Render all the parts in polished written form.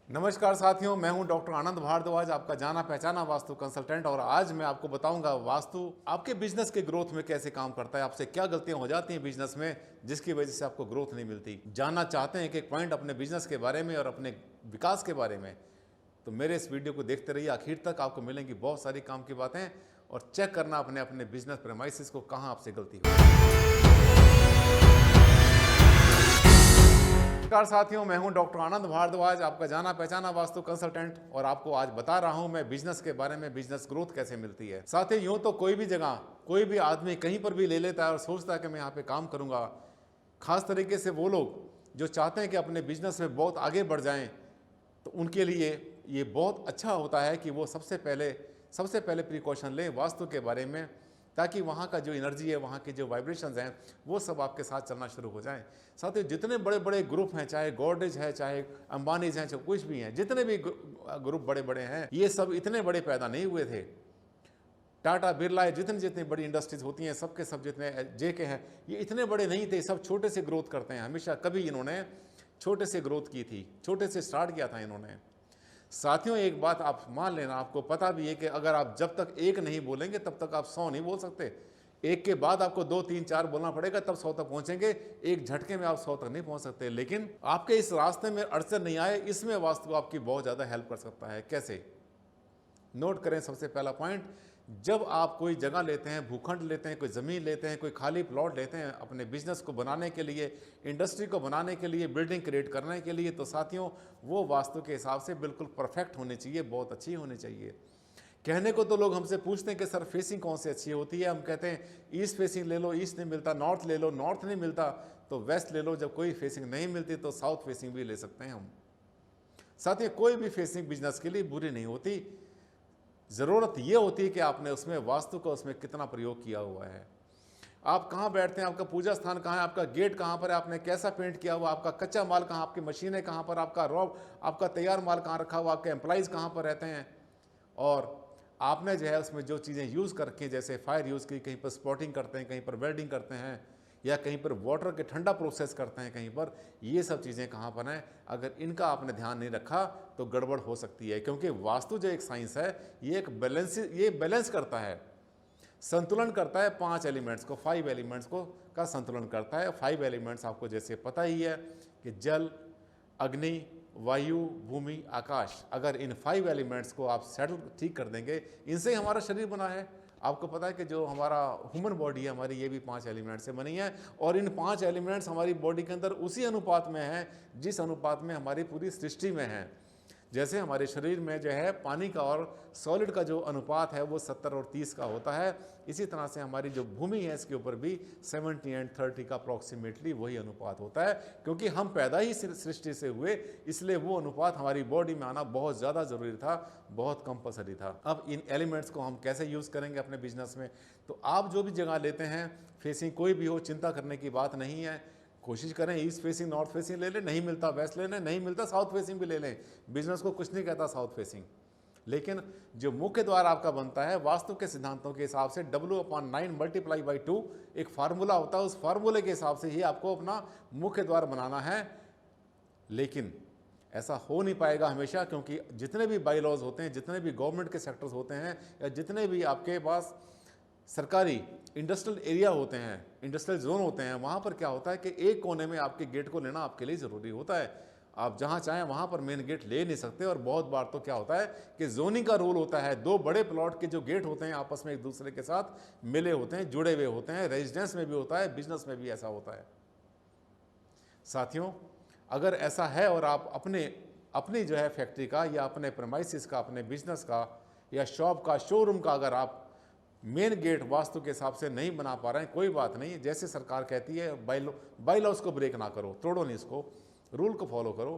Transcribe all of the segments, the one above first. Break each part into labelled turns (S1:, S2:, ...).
S1: नमस्कार साथियों, मैं हूं डॉक्टर आनंद भारद्वाज, आपका जाना पहचाना वास्तु कंसल्टेंट। और आज मैं आपको बताऊंगा वास्तु आपके बिजनेस के ग्रोथ में कैसे काम करता है, आपसे क्या गलतियां हो जाती हैं बिजनेस में जिसकी वजह से आपको ग्रोथ नहीं मिलती। जानना चाहते हैं कि एक पॉइंट अपने बिजनेस के बारे में और अपने विकास के बारे में, तो मेरे इस वीडियो को देखते रहिए आखिर तक। आपको मिलेंगी बहुत सारी काम की बातें और चेक करना अपने अपने बिजनेस प्रेमाइसिस को कहाँ आपसे गलती हो। नमस्कार साथियों, मैं हूं डॉक्टर आनंद भारद्वाज, आपका जाना पहचाना वास्तु कंसल्टेंट। और आपको आज बता रहा हूं मैं बिजनेस के बारे में, बिजनेस ग्रोथ कैसे मिलती है। साथियों, यूं तो कोई भी जगह, कोई भी आदमी कहीं पर भी ले लेता है और सोचता है कि मैं यहाँ पे काम करूंगा। खास तरीके से वो लोग जो चाहते हैं कि अपने बिजनेस में बहुत आगे बढ़ जाएं, तो उनके लिए ये बहुत अच्छा होता है कि वो सबसे पहले प्रिकॉशन लें वास्तु के बारे में, ताकि वहाँ का जो एनर्जी है, वहाँ के जो वाइब्रेशंस हैं, वो सब आपके साथ चलना शुरू हो जाएं। साथ ही जितने बड़े बड़े ग्रुप हैं, चाहे गॉडरेज है, चाहे अंबानीज हैं, चाहे कुछ भी हैं, जितने भी ग्रुप बड़े बड़े हैं, ये सब इतने बड़े पैदा नहीं हुए थे। टाटा बिरला, जितनी जितनी बड़ी इंडस्ट्रीज होती हैं, सबके सब जितने जेके हैं, ये इतने बड़े नहीं थे। सब छोटे से ग्रोथ करते हैं हमेशा। कभी इन्होंने छोटे से ग्रोथ की थी, छोटे से स्टार्ट किया था इन्होंने। साथियों, एक बात आप मान लेना, आपको पता भी है कि अगर आप जब तक एक नहीं बोलेंगे तब तक आप 100 नहीं बोल सकते। एक के बाद आपको 2, 3, 4 बोलना पड़ेगा, तब 100 तक पहुंचेंगे। एक झटके में आप 100 तक नहीं पहुंच सकते। लेकिन आपके इस रास्ते में अड़चन नहीं आए, इसमें वास्तु आपकी बहुत ज़्यादा हेल्प कर सकता है। कैसे? नोट करें सबसे पहला पॉइंट, जब आप कोई जगह लेते हैं, भूखंड लेते हैं, कोई ज़मीन लेते हैं, कोई खाली प्लॉट लेते हैं अपने बिजनेस को बनाने के लिए, इंडस्ट्री को बनाने के लिए, बिल्डिंग क्रिएट करने के लिए, तो साथियों वो वास्तु के हिसाब से बिल्कुल परफेक्ट होनी चाहिए, बहुत अच्छी होनी चाहिए। कहने को तो लोग हमसे पूछते हैं कि सर फेसिंग कौन सी अच्छी होती है। हम कहते हैं ईस्ट फेसिंग ले लो, ईस्ट नहीं मिलता। नॉर्थ ले लो, नॉर्थ नहीं मिलता तो वेस्ट ले लो। जब कोई फेसिंग नहीं मिलती तो साउथ फेसिंग भी ले सकते हैं हम। साथियों, कोई भी फेसिंग बिजनेस के लिए बुरी नहीं होती। ज़रूरत यह होती है कि आपने उसमें वास्तु का उसमें कितना प्रयोग किया हुआ है। आप कहाँ बैठते हैं, आपका पूजा स्थान कहाँ है, आपका गेट कहाँ पर है, आपने कैसा पेंट किया हुआ, आपका कच्चा माल कहाँ, आपकी मशीनें कहाँ पर, आपका आपका तैयार माल कहाँ रखा हुआ, आपके एम्प्लॉइज़ कहाँ पर रहते हैं, और आपने जो है उसमें जो चीज़ें यूज़ करके, जैसे फायर यूज़ की, कहीं पर स्पॉटिंग करते हैं, कहीं पर वेल्डिंग करते हैं, या कहीं पर वाटर के ठंडा प्रोसेस करते हैं कहीं पर, ये सब चीज़ें कहाँ पर हैं। अगर इनका आपने ध्यान नहीं रखा तो गड़बड़ हो सकती है। क्योंकि वास्तु जो एक साइंस है, ये एक बैलेंस करता है, संतुलन करता है 5 एलिमेंट्स को, 5 एलिमेंट्स को का संतुलन करता है। 5 एलिमेंट्स आपको जैसे पता ही है कि जल, अग्नि, वायु, भूमि, आकाश। अगर इन 5 एलिमेंट्स को आप सेटल ठीक कर देंगे, इनसे ही हमारा शरीर बना है। आपको पता है कि जो हमारा ह्यूमन बॉडी है हमारी, ये भी 5 एलिमेंट से बनी है। और इन 5 एलिमेंट्स हमारी बॉडी के अंदर उसी अनुपात में हैं जिस अनुपात में हमारी पूरी सृष्टि में है। जैसे हमारे शरीर में जो है पानी का और सॉलिड का जो अनुपात है वो 70 और 30 का होता है, इसी तरह से हमारी जो भूमि है इसके ऊपर भी 70 और 30 का अप्रॉक्सीमेटली वही अनुपात होता है। क्योंकि हम पैदा ही सृष्टि से हुए, इसलिए वो अनुपात हमारी बॉडी में आना बहुत ज़्यादा ज़रूरी था, बहुत कंपलसरी था। अब इन एलिमेंट्स को हम कैसे यूज़ करेंगे अपने बिजनेस में? तो आप जो भी जगह लेते हैं, फेसिंग कोई भी हो, चिंता करने की बात नहीं है। कोशिश करें ईस्ट फेसिंग, नॉर्थ फेसिंग ले लें, नहीं मिलता वेस्ट ले लें, नहीं मिलता साउथ फेसिंग भी ले लें। बिजनेस को कुछ नहीं कहता साउथ फेसिंग। लेकिन जो मुख्य द्वार आपका बनता है वास्तु के सिद्धांतों के हिसाब से, W/9 × 2 एक फार्मूला होता है, उस फार्मूले के हिसाब से ही आपको अपना मुख्य द्वार बनाना है। लेकिन ऐसा हो नहीं पाएगा हमेशा, क्योंकि जितने भी बाई लॉज होते हैं, जितने भी गवर्नमेंट के सेक्टर्स होते हैं, या जितने भी आपके पास सरकारी इंडस्ट्रियल एरिया होते हैं, इंडस्ट्रियल जोन होते हैं, वहाँ पर क्या होता है कि एक कोने में आपके गेट को लेना आपके लिए ज़रूरी होता है। आप जहाँ चाहें वहाँ पर मेन गेट ले नहीं सकते। और बहुत बार तो क्या होता है कि जोनिंग का रूल होता है, 2 बड़े प्लॉट के जो गेट होते हैं आपस में एक दूसरे के साथ मिले होते हैं, जुड़े हुए होते हैं। रेजिडेंस में भी होता है, बिजनेस में भी ऐसा होता है। साथियों, अगर ऐसा है और आप अपनी जो है फैक्ट्री का, या अपने प्रेमाइसिस का, अपने बिजनेस का, या शॉप का, शोरूम का, अगर आप मेन गेट वास्तु के हिसाब से नहीं बना पा रहे हैं, कोई बात नहीं। जैसे सरकार कहती है, बाई लॉज को ब्रेक ना करो, तोड़ो नहीं इसको, रूल को फॉलो करो।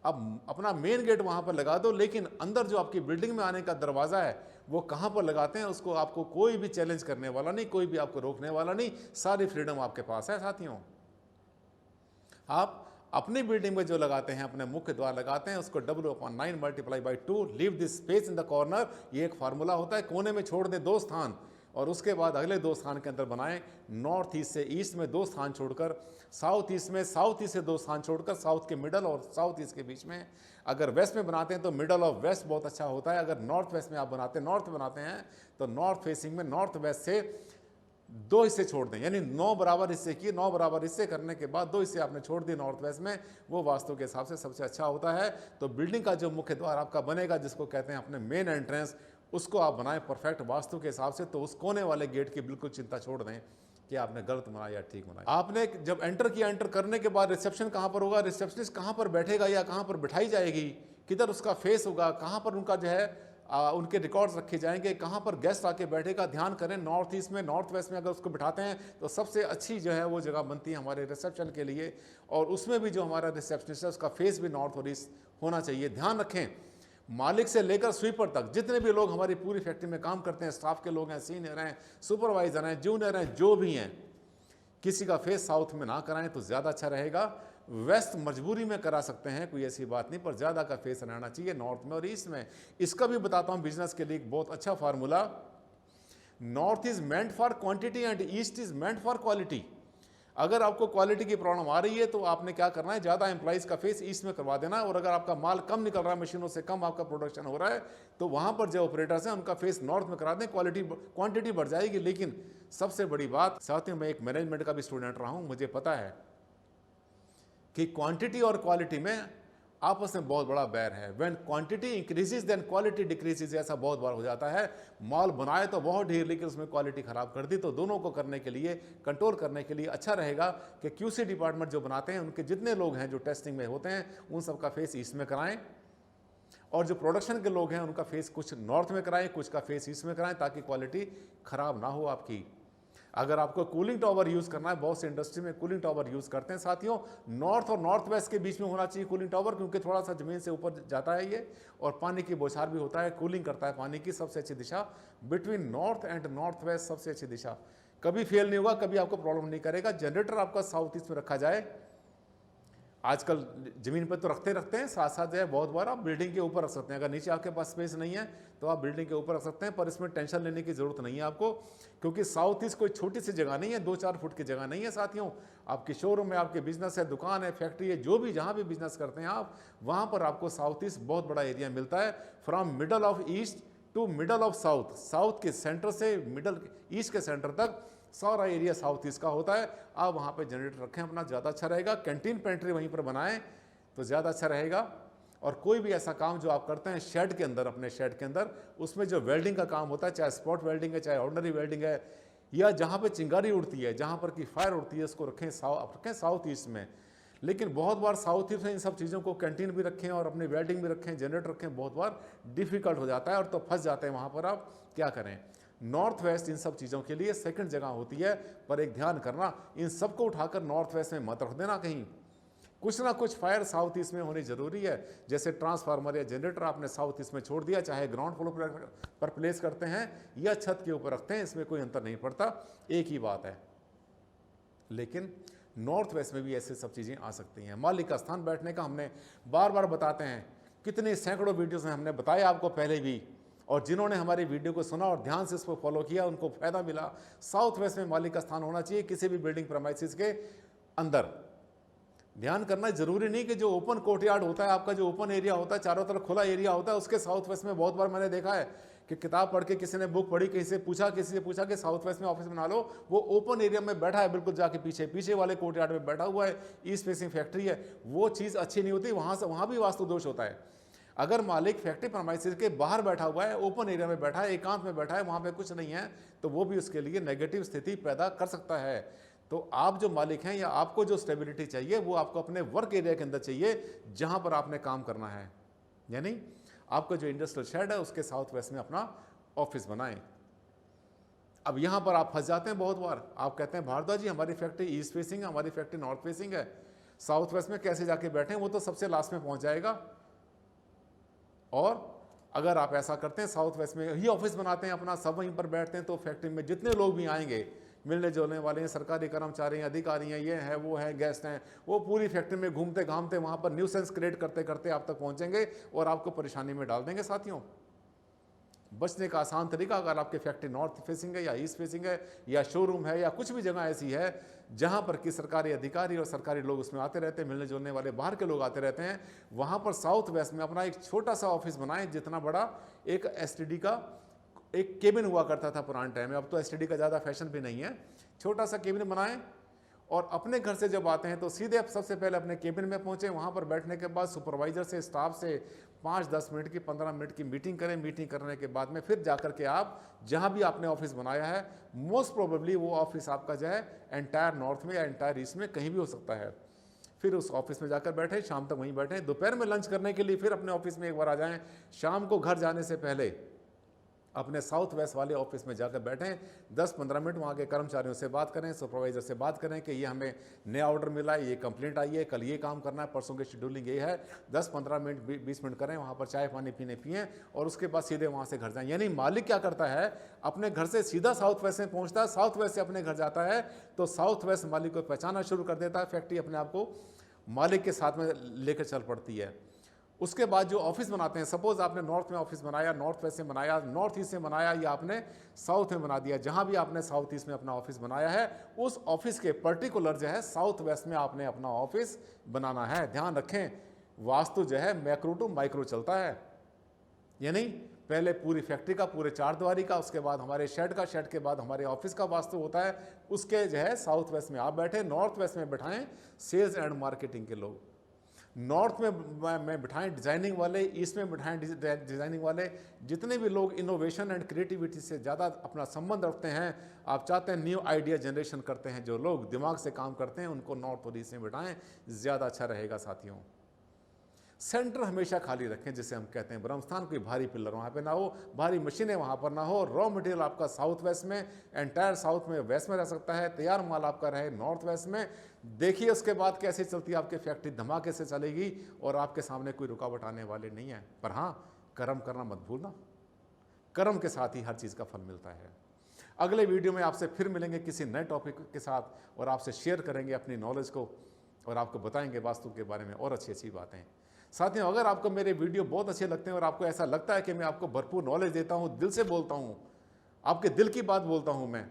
S1: अब अपना मेन गेट वहाँ पर लगा दो, लेकिन अंदर जो आपकी बिल्डिंग में आने का दरवाज़ा है वो कहाँ पर लगाते हैं, उसको आपको कोई भी चैलेंज करने वाला नहीं, कोई भी आपको रोकने वाला नहीं। सारी फ्रीडम आपके पास है। साथियों, आप अपनी बिल्डिंग में जो लगाते हैं, अपने मुख्य द्वार लगाते हैं, उसको W/9 × 2 leave this space in the corner, ये एक फार्मूला होता है। कोने में छोड़ दे 2 स्थान, और उसके बाद अगले 2 स्थान के अंदर बनाएं। नॉर्थ ईस्ट से ईस्ट में 2 स्थान छोड़कर, साउथ ईस्ट में साउथ ईस्ट से 2 स्थान छोड़कर, साउथ के मिडल और साउथ ईस्ट के बीच में। अगर वेस्ट में बनाते हैं तो मिडल और वेस्ट बहुत अच्छा होता है। अगर नॉर्थ वेस्ट में आप बनाते हैं, नॉर्थ बनाते हैं, तो नॉर्थ फेसिंग में नॉर्थ वेस्ट से 2 हिस्से छोड़ दें, यानी 9 बराबर हिस्से किए। 9 बराबर हिस्से करने के बाद 2 हिस्से आपने छोड़ दिए नॉर्थ वेस्ट में, वो वास्तु के हिसाब से सबसे अच्छा होता है। तो बिल्डिंग का जो मुख्य द्वार आपका बनेगा, जिसको कहते हैं अपने मेन एंट्रेंस, उसको आप बनाएं परफेक्ट वास्तु के हिसाब से। तो उस कोने वाले गेट की बिल्कुल चिंता छोड़ दें कि आपने गलत बनाया या ठीक बनाया। आपने जब एंटर किया, एंटर करने के बाद रिसेप्शन कहाँ पर होगा, रिसेप्शनिस्ट कहाँ पर बैठेगा या कहाँ पर बिठाई जाएगी, किधर उसका फेस होगा, कहाँ पर उनका जो है उनके रिकॉर्ड्स रखे जाएंगे, कहाँ पर गेस्ट आके बैठेगा। ध्यान करें, नॉर्थ ईस्ट में, नॉर्थ वेस्ट में अगर उसको बिठाते हैं तो सबसे अच्छी जो है वो जगह बनती है हमारे रिसेप्शन के लिए। और उसमें भी जो हमारा रिसेप्शनिस्ट है उसका फेस भी नॉर्थ और ईस्ट होना चाहिए। ध्यान रखें, मालिक से लेकर स्वीपर तक जितने भी लोग हमारी पूरी फैक्ट्री में काम करते हैं, स्टाफ के लोग हैं, सीनियर हैं, सुपरवाइजर हैं, जूनियर हैं, जो भी हैं, किसी का फेस साउथ में ना कराएं तो ज़्यादा अच्छा रहेगा। वेस्ट मजबूरी में करा सकते हैं, कोई ऐसी बात नहीं, पर ज़्यादा का फेस रहना चाहिए नॉर्थ में और ईस्ट में। इसका भी बताता हूं बिजनेस के लिए एक बहुत अच्छा formula. North is meant for quantity and east is meant for quality. अगर आपको क्वालिटी की प्रॉब्लम आ रही है तो आपने क्या करना है, ज़्यादा एम्प्लॉइज का फेस ईस्ट में करवा देना। और अगर आपका माल कम निकल रहा है, मशीनों से कम आपका प्रोडक्शन हो रहा है, तो वहाँ पर जो ऑपरेटर्स हैं उनका फेस नॉर्थ में करा दें, क्वांटिटी बढ़ जाएगी। लेकिन सबसे बड़ी बात, साथियों, मैं एक मैनेजमेंट का भी स्टूडेंट रहा हूँ, मुझे पता है कि क्वांटिटी और क्वालिटी में आपस में बहुत बड़ा बैर है। When quantity increases then quality decreases, ऐसा बहुत बार हो जाता है। माल बनाए तो बहुत ढेर, लेकिन उसमें क्वालिटी खराब कर दी। तो दोनों को करने के लिए, कंट्रोल करने के लिए अच्छा रहेगा कि क्यूसी डिपार्टमेंट जो बनाते हैं, उनके जितने लोग हैं जो टेस्टिंग में होते हैं, उन सबका फेस ईस्ट में कराएं। और जो प्रोडक्शन के लोग हैं उनका फेस कुछ नॉर्थ में कराएं, कुछ का फेस ईस्ट में कराएं, ताकि क्वालिटी खराब ना हो आपकी। अगर आपको कूलिंग टावर यूज़ करना है, बहुत से इंडस्ट्री में कूलिंग टावर यूज़ करते हैं साथियों, नॉर्थ और नॉर्थ वेस्ट के बीच में होना चाहिए कूलिंग टावर, क्योंकि थोड़ा सा ज़मीन से ऊपर जाता है ये, और पानी की बौछार भी होता है, कूलिंग करता है पानी की। सबसे अच्छी दिशा between north and north west, सबसे अच्छी दिशा। कभी फेल नहीं होगा, कभी आपको प्रॉब्लम नहीं करेगा। जनरेटर आपका साउथ ईस्ट में रखा जाए। आजकल ज़मीन पर तो रखते हैं, साथ साथ जो है बहुत बार आप बिल्डिंग के ऊपर रख सकते हैं। अगर नीचे आपके पास स्पेस नहीं है तो आप बिल्डिंग के ऊपर रख सकते हैं, पर इसमें टेंशन लेने की ज़रूरत नहीं है आपको, क्योंकि साउथ ईस्ट कोई छोटी सी जगह नहीं है, 2-4 फुट की जगह नहीं है साथियों। आपके शोरूम है, आपके बिजनेस है, दुकान है, फैक्ट्री है, जो भी जहाँ भी बिजनेस करते हैं आप, वहाँ पर आपको साउथ ईस्ट बहुत बड़ा एरिया मिलता है। From middle of east to middle of south, south के सेंटर से मिडल ईस्ट के सेंटर तक सारा एरिया साउथ ईस्ट का होता है। आप वहाँ पे जनरेटर रखें अपना, ज़्यादा अच्छा रहेगा। कैंटीन पेंट्री वहीं पर बनाएं तो ज़्यादा अच्छा रहेगा। और कोई भी ऐसा काम जो आप करते हैं शेड के अंदर, अपने शेड के अंदर, उसमें जो वेल्डिंग का काम होता है, चाहे स्पॉट वेल्डिंग है, चाहे ऑर्डनरी वेल्डिंग है, या जहाँ पे चिंगारी उड़ती है, जहाँ पर की फायर उड़ती है, उसको रखें साउथ ईस्ट में। लेकिन बहुत बार साउथ ईस्ट में इन सब चीज़ों को, कैंटीन भी रखें और अपनी वेल्डिंग भी रखें, जनरेटर रखें, बहुत बार डिफिकल्ट हो जाता है और तो फंस जाते हैं वहाँ पर। आप क्या करें, नॉर्थ वेस्ट इन सब चीज़ों के लिए सेकंड जगह होती है। पर एक ध्यान करना, इन सबको उठाकर नॉर्थ वेस्ट में मत रख देना कहीं। कुछ ना कुछ फायर साउथ ईस्ट में होनी जरूरी है। जैसे ट्रांसफार्मर या जनरेटर आपने साउथ ईस्ट में छोड़ दिया, चाहे ग्राउंड फ्लोर पर प्लेस करते हैं या छत के ऊपर रखते हैं, इसमें कोई अंतर नहीं पड़ता, एक ही बात है। लेकिन नॉर्थ वेस्ट में भी ऐसे सब चीज़ें आ सकती हैं। मालिक का स्थान बैठने का हमने बार बार बताते हैं, कितने सैकड़ों वीडियोस में हमने बताया आपको पहले भी, और जिन्होंने हमारी वीडियो को सुना और ध्यान से इसको फॉलो किया उनको फायदा मिला। साउथ वेस्ट में मालिक का स्थान होना चाहिए किसी भी बिल्डिंग प्रेमाइसिस के अंदर। ध्यान करना, जरूरी नहीं कि जो ओपन कोर्टयार्ड होता है, आपका जो ओपन एरिया होता है, चारों तरफ खुला एरिया होता है, उसके साउथ वेस्ट में बहुत बार मैंने देखा है कि किताब पढ़ के किसी ने बुक पढ़ी, किसी से पूछा कि साउथ वेस्ट में ऑफिस बना लो, वो ओपन एरिया में बैठा है, बिल्कुल जाके पीछे वाले कोर्टयार्ड में बैठा हुआ है, ईस्ट फेसिंग फैक्ट्री है, वो चीज़ अच्छी नहीं होती। वहाँ भी वास्तु दोष होता है। अगर मालिक फैक्ट्री प्रेमाइसिस के बाहर बैठा हुआ है, ओपन एरिया में बैठा है, एकांत में बैठा है, वहाँ पे कुछ नहीं है, तो वो भी उसके लिए नेगेटिव स्थिति पैदा कर सकता है। तो आप जो मालिक हैं या आपको जो स्टेबिलिटी चाहिए वो आपको अपने वर्क एरिया के अंदर चाहिए, जहाँ पर आपने काम करना है। यानी आपका जो इंडस्ट्रियल शेड है उसके साउथ वेस्ट में अपना ऑफिस बनाएं। अब यहाँ पर आप फंस जाते हैं बहुत बार। आप कहते हैं भारद्वाज जी हमारी फैक्ट्री ईस्ट फेसिंग है, हमारी फैक्ट्री नॉर्थ फेसिंग है, साउथ वेस्ट में कैसे जाके बैठे, वो तो सबसे लास्ट में पहुँच जाएगा। और अगर आप ऐसा करते हैं, साउथ वेस्ट में ही ऑफिस बनाते हैं अपना, सब वहीं पर बैठते हैं, तो फैक्ट्री में जितने लोग भी आएंगे, मिलने जुलने वाले हैं, सरकारी कर्मचारी हैं, अधिकारी हैं, ये हैं, वो हैं, गेस्ट हैं, वो पूरी फैक्ट्री में घूमते घामते वहाँ पर न्यूसेंस क्रिएट करते करते आप तक पहुँचेंगे और आपको परेशानी में डाल देंगे साथियों। बचने का आसान तरीका, अगर आपकी फैक्ट्री नॉर्थ फेसिंग है या ईस्ट फेसिंग है या शोरूम है या कुछ भी जगह ऐसी है जहां पर कि सरकारी अधिकारी और सरकारी लोग उसमें आते रहते हैं, मिलने जुलने वाले बाहर के लोग आते रहते हैं, वहां पर साउथ वेस्ट में अपना एक छोटा सा ऑफिस बनाएं, जितना बड़ा एक एसटीडी का एक केबिन हुआ करता था पुराने टाइम में। अब तो एसटीडी का ज़्यादा फैशन भी नहीं है। छोटा सा केबिन बनाएं और अपने घर से जब आते हैं तो सीधे आप सबसे पहले अपने केबिन में पहुंचे। वहां पर बैठने के बाद सुपरवाइजर से, स्टाफ से 5-10 मिनट की, 15 मिनट की मीटिंग करें। मीटिंग करने के बाद में फिर जाकर के आप जहां भी आपने ऑफिस बनाया है, मोस्ट प्रोबेबली वो ऑफिस आपका जो है एंटायर नॉर्थ में या एंटायर ईस्ट में कहीं भी हो सकता है। फिर उस ऑफिस में जाकर बैठे, शाम तक वहीं बैठे, दोपहर में लंच करने के लिए फिर अपने ऑफिस में एक बार आ जाएं। शाम को घर जाने से पहले अपने साउथ वेस्ट वाले ऑफिस में जाकर बैठें, 10-15 मिनट वहाँ के कर्मचारियों से बात करें, सुपरवाइजर से बात करें कि ये हमें नया ऑर्डर मिला है, ये कंप्लेंट आई है, कल ये काम करना है, परसों की शेड्यूलिंग ये है। 10-15 मिनट 20 मिनट करें, वहाँ पर चाय पानी पिएं और उसके बाद सीधे वहाँ से घर जाएं। यानी मालिक क्या करता है, अपने घर से सीधा साउथ वेस्ट में पहुँचता है, साउथ वेस्ट से अपने घर जाता है, तो साउथ वेस्ट मालिक को पहचाना शुरू कर देता है। फैक्ट्री अपने आप को मालिक के साथ में लेकर चल पड़ती है। उसके बाद जो ऑफिस बनाते हैं, सपोज आपने नॉर्थ में ऑफिस बनाया, नॉर्थ वेस्ट में बनाया, नॉर्थ ईस्ट में बनाया, या आपने साउथ में बना दिया, जहां भी आपने साउथ ईस्ट में अपना ऑफिस बनाया है, उस ऑफिस के पर्टिकुलर जो है साउथ वेस्ट में आपने अपना ऑफिस बनाना है। ध्यान रखें, वास्तु जो है मैक्रो टू माइक्रो चलता है, यानी पहले पूरी फैक्ट्री का, पूरे 4 दीवारी का, उसके बाद हमारे शेड का, शेड के बाद हमारे ऑफिस का वास्तु होता है। उसके जो है साउथ वेस्ट में आप बैठे, नॉर्थ वेस्ट में बैठाएं सेल्स एंड मार्केटिंग के लोग, नॉर्थ में बिठाएं डिज़ाइनिंग वाले, ईस्ट में बिठाएं डिज़ाइनिंग वाले। जितने भी लोग इनोवेशन एंड क्रिएटिविटी से ज़्यादा अपना संबंध रखते हैं, आप चाहते हैं न्यू आइडिया जनरेशन करते हैं, जो लोग दिमाग से काम करते हैं, उनको नॉर्थ और ईस्ट में बिठाएं, ज़्यादा अच्छा रहेगा साथियों। सेंटर हमेशा खाली रखें, जिसे हम कहते हैं ब्रह्मस्थान, कोई भारी पिलर वहाँ पे ना हो, भारी मशीनें वहाँ पर ना हो। रॉ मटेरियल आपका साउथ वेस्ट में, एंटायर साउथ में, वेस्ट में रह सकता है, तैयार माल आपका रहे नॉर्थ वेस्ट में। देखिए उसके बाद कैसे चलती है आपकी फैक्ट्री, धमाके से चलेगी और आपके सामने कोई रुकावट आने वाले नहीं है। पर हाँ, कर्म करना मत भूलना, कर्म के साथ ही हर चीज़ का फल मिलता है। अगले वीडियो में आपसे फिर मिलेंगे किसी नए टॉपिक के साथ और आपसे शेयर करेंगे अपनी नॉलेज को और आपको बताएंगे वास्तु के बारे में और अच्छी अच्छी बातें। साथियों, अगर आपको मेरे वीडियो बहुत अच्छे लगते हैं और आपको ऐसा लगता है कि मैं आपको भरपूर नॉलेज देता हूं, दिल से बोलता हूं, आपके दिल की बात बोलता हूं मैं,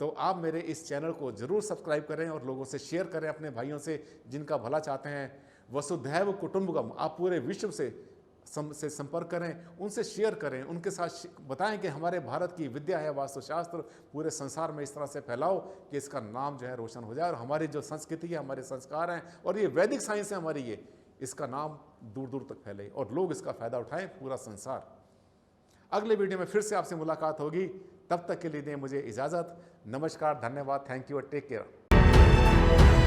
S1: तो आप मेरे इस चैनल को जरूर सब्सक्राइब करें और लोगों से शेयर करें, अपने भाइयों से जिनका भला चाहते हैं। वसुधैव कुटुंबकम, आप पूरे विश्व से संपर्क करें, उनसे शेयर करें, उनके साथ बताएं कि हमारे भारत की विद्या है वास्तुशास्त्र, पूरे संसार में इस तरह से फैलाओ कि इसका नाम जो है रोशन हो जाए और हमारी जो संस्कृति है, हमारे संस्कार हैं और ये वैदिक साइंस है हमारी, ये इसका नाम दूर दूर तक फैले और लोग इसका फायदा उठाएं, पूरा संसार। अगले वीडियो में फिर से आपसे मुलाकात होगी, तब तक के लिए दें मुझे इजाजत। नमस्कार, धन्यवाद, थैंक यू और टेक केयर।